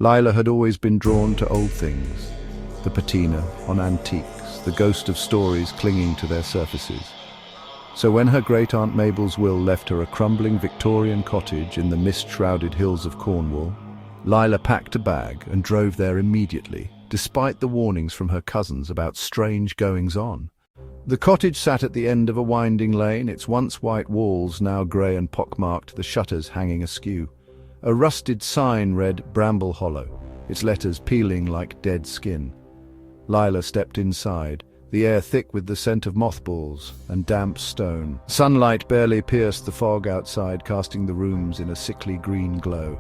Lila had always been drawn to old things, the patina on antiques, the ghost of stories clinging to their surfaces. So when her great-aunt Mabel's will left her a crumbling Victorian cottage in the mist-shrouded hills of Cornwall, Lila packed a bag and drove there immediately, despite the warnings from her cousins about strange goings-on. The cottage sat at the end of a winding lane, its once white walls now grey and pockmarked, the shutters hanging askew. A rusted sign read Bramble Hollow, its letters peeling like dead skin. Lila stepped inside, the air thick with the scent of mothballs and damp stone. Sunlight barely pierced the fog outside, casting the rooms in a sickly green glow.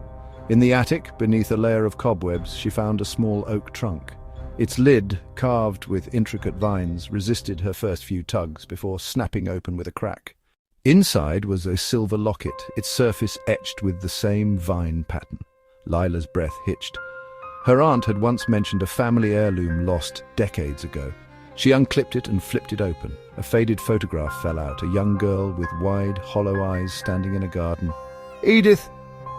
In the attic, beneath a layer of cobwebs, she found a small oak trunk. Its lid, carved with intricate vines, resisted her first few tugs before snapping open with a crack. Inside was a silver locket, its surface etched with the same vine pattern. Lila's breath hitched. Her aunt had once mentioned a family heirloom lost decades ago. She unclipped it and flipped it open. A faded photograph fell out, a young girl with wide, hollow eyes standing in a garden. "Edith!"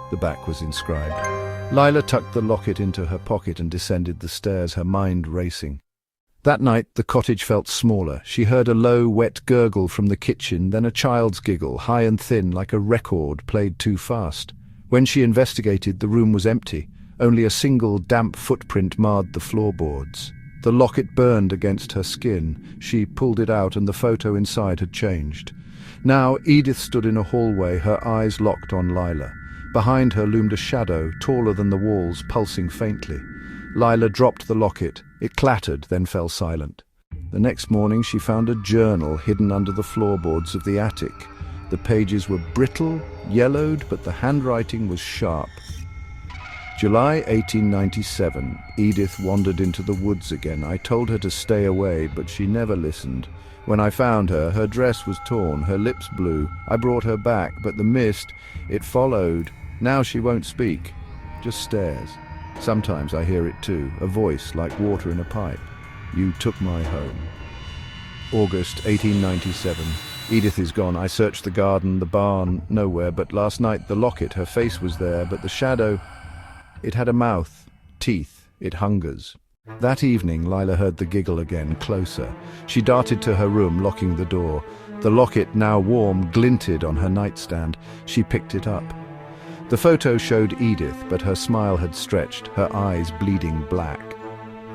the back was inscribed. Lila tucked the locket into her pocket and descended the stairs, her mind racing. That night the cottage felt smaller. She heard a low, wet gurgle from the kitchen, then a child's giggle, high and thin, like a record played too fast. When she investigated, the room was empty. Only a single damp footprint marred the floorboards. The locket burned against her skin. She pulled it out and the photo inside had changed. Now Edith stood in a hallway, her eyes locked on Lila. Behind her loomed a shadow, taller than the walls, pulsing faintly. Lila dropped the locket. It clattered, then fell silent. The next morning she found a journal hidden under the floorboards of the attic. The pages were brittle, yellowed, but the handwriting was sharp. July 1897. Edith wandered into the woods again. I told her to stay away, but she never listened. When I found her, her dress was torn, her lips blue. I brought her back, but the mist, it followed. Now she won't speak, just stares. Sometimes I hear it too, a voice like water in a pipe. "You took my home." August 1897. Edith is gone. I searched the garden, the barn, nowhere, but last night the locket, her face was there, but the shadow, it had a mouth, teeth, it hungers. That evening Lila heard the giggle again, closer. She darted to her room, locking the door. The locket, now warm, glinted on her nightstand. She picked it up. The photo showed Edith, but her smile had stretched, her eyes bleeding black.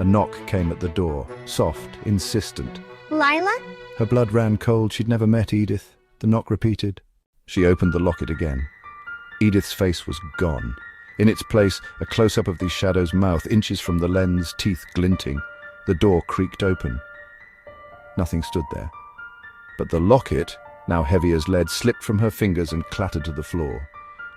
A knock came at the door, soft, insistent. "Lila?" Her blood ran cold. She'd never met Edith. The knock repeated. She opened the locket again. Edith's face was gone. In its place, a close-up of the shadow's mouth, inches from the lens, teeth glinting. The door creaked open. Nothing stood there. But the locket, now heavy as lead, slipped from her fingers and clattered to the floor.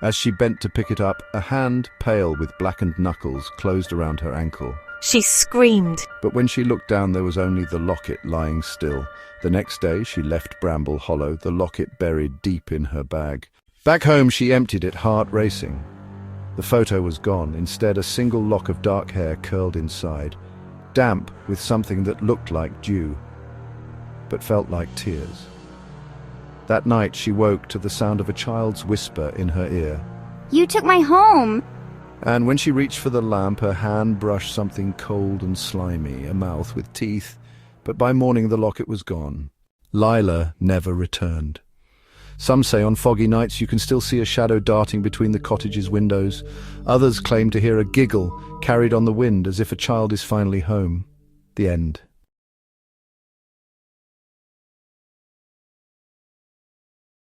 As she bent to pick it up, a hand, pale with blackened knuckles, closed around her ankle. She screamed. But when she looked down, there was only the locket lying still. The next day, she left Bramble Hollow, the locket buried deep in her bag. Back home, she emptied it, heart racing. The photo was gone. Instead, a single lock of dark hair curled inside, damp with something that looked like dew, but felt like tears. That night she woke to the sound of a child's whisper in her ear. "You took my home." And when she reached for the lamp, her hand brushed something cold and slimy, a mouth with teeth, but by morning the locket was gone. Lila never returned. Some say on foggy nights you can still see a shadow darting between the cottage's windows. Others claim to hear a giggle carried on the wind as if a child is finally home. The end.